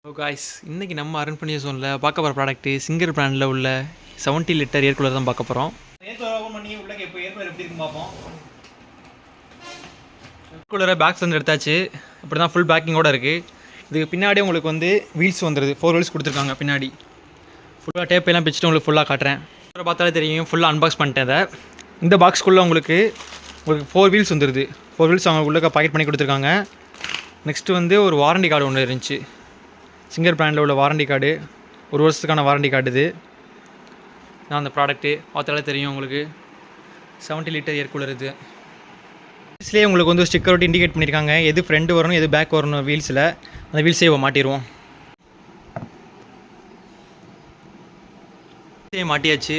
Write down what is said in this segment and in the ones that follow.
Hello guys, இன்றைக்கி நம்ம அருண்பணிய ஜோனில் பார்க்க போகிற ப்ராடக்ட்டு சிங்கர் பிராண்டில் உள்ள 70 லிட்டர் ஏர் கூலர் தான் பார்க்க போகிறோம். ஏர் கூலரை பேக்ஸ் வந்து எடுத்தாச்சு. அப்படி தான் ஃபுல் பேக்கிங்கோடு இருக்குது. இதுக்கு பின்னாடி உங்களுக்கு வந்து வீல்ஸ் வந்துடுது. 4 வீல்ஸ் கொடுத்துருக்காங்க பின்னாடி. ஃபுல்லாக டேப்பெல்லாம் பிச்சுட்டு உங்களுக்கு ஃபுல்லாக காட்டுறேன். பார்த்தாலே தெரியும், ஃபுல்லாக அன்பாக்ஸ் பண்ணிட்டேன். அதை இந்த பாக்ஸ்க்குள்ளே உங்களுக்கு 4 வீல்ஸ் வந்துடுது. 4 வீல்ஸ் அவங்க உள்ளே பாக்கெட் பண்ணி கொடுத்துருக்காங்க. நெக்ஸ்ட்டு வந்து ஒரு வாரண்டி கார்டு ஒன்று இருந்துச்சு. சிங்கர் பிராண்டில் உள்ள வாரண்டி கார்டு, 1 வருஷத்துக்கான வாரண்டி கார்டு. இது நான் அந்த ப்ராடக்ட்டு பார்த்தாலே தெரியும் உங்களுக்கு. 70 லிட்டர் ஏர் கூலர். இது வீல்ஸ்லேயே உங்களுக்கு வந்து ஸ்டிக்கர் ஒட்டி இண்டிகேட் பண்ணியிருக்காங்க, எது ஃப்ரண்ட் வரணும் எது பேக் வரணும் வீல்ஸில். அந்த வீல்ஸே மாட்டிடுவோம். மாட்டியாச்சு.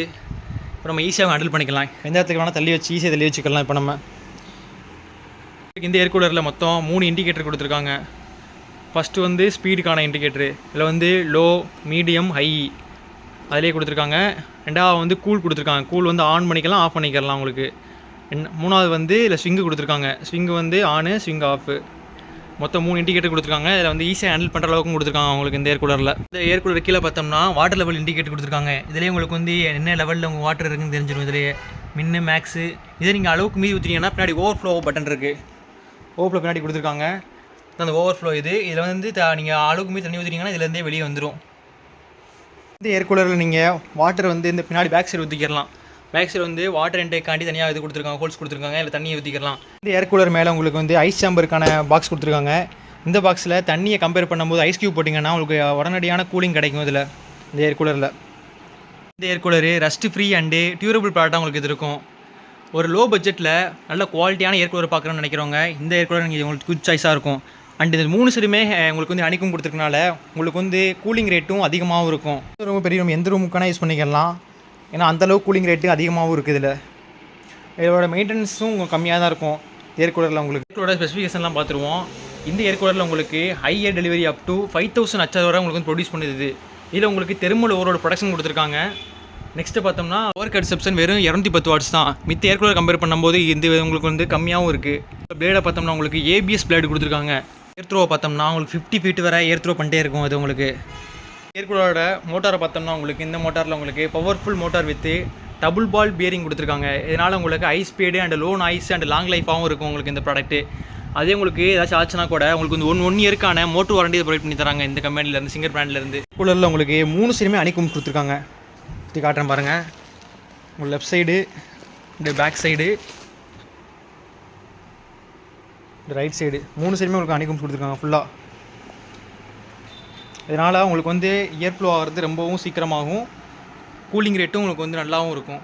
இப்போ நம்ம ஈஸியாக ஹேண்டில் பண்ணிக்கலாம். எந்த இடத்துக்கு வேணால் தள்ளி வச்சு ஈஸியாக தள்ளி வச்சுக்கலாம். இப்போ நம்ம இந்த ஏர் கூலரில் மொத்தம் 3 இண்டிகேட்டர் கொடுத்துருக்காங்க. ஃபஸ்ட்டு வந்து ஸ்பீடுக்கான இண்டிகேட்டரு, இதில் வந்து லோ, மீடியம், ஹை அதிலே கொடுத்துருக்காங்க. ரெண்டாவது வந்து கூல் கொடுத்துருக்காங்க. கூல் வந்து ஆன் பண்ணிக்கலாம், ஆஃப் பண்ணிக்கலாம் உங்களுக்கு. மூணாவது வந்து இதில் ஸ்விங்கு கொடுத்துருக்காங்க. ஸ்விங்கு வந்து ஆனு, ஸ்விங் ஆஃபு. மொத்தம் 3 இண்டிகேட்டர் கொடுத்துருக்காங்க. இதில் வந்து ஈஸியாக ஹேண்டில் பண்ணுற அளவுக்கும் கொடுத்துருக்காங்க உங்களுக்கு இந்த ஏர் கூலரில். இந்த ஏர் கூலர் கீழே பார்த்தோம்னா வாட்டர் லெவல் இண்டிகேட்டர் கொடுத்துருக்காங்க. இதிலே உங்களுக்கு வந்து என்ன லெவலில் உங்கள் வாட்டர் இருக்குன்னு தெரிஞ்சிடும். இதிலேயே மின்னு, மேக்ஸு. இதை நீங்கள் அளவுக்கு மீறி ஊற்றிங்கன்னா பின்னாடி ஓவர்ஃப்ளோ பட்டன் இருக்குது. ஓவர்ஃப்ளோ பின்னாடி கொடுத்துருக்காங்க. அந்த ஓவர்ஃப்ளோ இதில் வந்து நீங்கள் அளவுக்கு மீறி தண்ணி ஊற்றிங்கன்னா இதுலேருந்தே வெளியே வந்துடும். இந்த ஏர் கூலரில் நீங்கள் வாட்டர் வந்து இந்த பின்னாடி பேக் சைடு ஊற்றிக்கலாம். பேக் சைடு வந்து வாட்டர் இன்டேக்காண்டி தனியாக இது கொடுத்துருக்காங்க, ஹோல்ஸ் கொடுத்துருக்காங்க. இல்லை தண்ணியை ஊற்றிக்கலாம். இந்த ஏர் கூலர் மேலே உங்களுக்கு வந்து ஐஸ் சாம்பருக்கான பாக்ஸ் கொடுத்துருக்காங்க. இந்த பாக்ஸில் தண்ணியை கம்பேர் பண்ணும்போது ஐஸ் கியூப் போட்டிங்கன்னா உங்களுக்கு உடனடியான கூலிங் கிடைக்கும். இதில் இந்த ஏர் கூலரில் இந்த air cooler rust free and durable ப்ராடக்டாக உங்களுக்கு இது இருக்கும். ஒரு லோ பட்ஜெட்டில் நல்ல குவாலிட்டியான ஏர் கூலர் பார்க்குறோன்னு நினைக்கிறவங்க இந்த ஏர் கூலர் நீங்கள் உங்களுக்கு குட் சாய்ஸாக இருக்கும். அண்ட் இது 3 சைடுமே உங்களுக்கு வந்து அணிக்கும் கொடுத்துருக்கனால உங்களுக்கு வந்து கூலிங் ரேட்டும் அதிகமாகவும் இருக்கும். ரொம்ப பெரிய ரூம், எந்த ரூமுக்கான யூஸ் பண்ணிக்கலாம். ஏன்னா அந்தளவுக்கு கூலிங் ரேட்டு அதிகமாகவும் இருக்குது. இதோட மெயின்டெனன்ஸும் உங்களுக்கு கம்மியாக தான் இருக்கும். ஏர் கூலரில் உங்களுக்கு ஏர் கூலரோட ஸ்பெசிஃபிகேஷன்லாம் பார்த்துருவோம். இந்த ஏர் கூலரில் உங்களுக்கு high air delivery up to 5000 HR வரை உங்களுக்கு வந்து ப்ரொடியூஸ் பண்ணுது. இதில் உங்களுக்கு தெர்மல் ஓவரோட ப்ரொடக்ஷன் கொடுத்துருக்காங்க. நெக்ஸ்ட்டு பார்த்தோம்னா பவர் கன்சப்ஷன் வெறும் 210 வாட்ஸ் தான். மித்த ஏர் கூலர் கம்பேர் பண்ணும்போது இது உங்களுக்கு வந்து கம்மியாகவும் இருக்குது. பிளேடை பார்த்தோம்னா உங்களுக்கு ஏபிஎஸ் பிளேடு கொடுத்துருக்காங்க. ஏர் த்ரோவை பார்த்தோம்னா உங்களுக்கு 50 ஃபீட் வரை ஏர் த்ரோ பண்ணிட்டே இருக்கும். அது உங்களுக்கு ஏர் கூலரோட மோட்டாரை பார்த்தோம்னா உங்களுக்கு இந்த மோட்டாரில் உங்களுக்கு powerful motor with double ball bearing கொடுத்துருக்காங்க. இதனால் உங்களுக்கு high speed and low noise and long லைஃபாகவும் இருக்கும் உங்களுக்கு இந்த ப்ராடக்ட்டு. அதே உங்களுக்கு ஏதாச்சும் ஆச்சுன்னா கூட உங்களுக்கு வந்து ஒன் இயருக்கான மோட்டர் வாரண்டி ப்ரொவைட் பண்ணி தராங்க இந்த கம்பெனிலேருந்து, சிங்கர் பிராண்ட்லேருந்து. கூலரில் உங்களுக்கு 3 சைடுமே அணிக்கும் கொடுத்துருக்காங்க. இது காட்டுறேன் பாருங்கள். உங்கள் லெஃப்ட் சைடு, இந்த பேக் சைடு, இந்த ரைட் சைடு 3 சைடுமே உங்களுக்கு அணிக்கும் கொடுத்துருக்காங்க ஃபுல்லாக. இதனால் உங்களுக்கு வந்து ஏர் ஃப்ளோ ஆகிறது ரொம்பவும் சீக்கிரமாகவும் கூலிங் ரேட்டும் உங்களுக்கு வந்து நல்லாவும் இருக்கும்.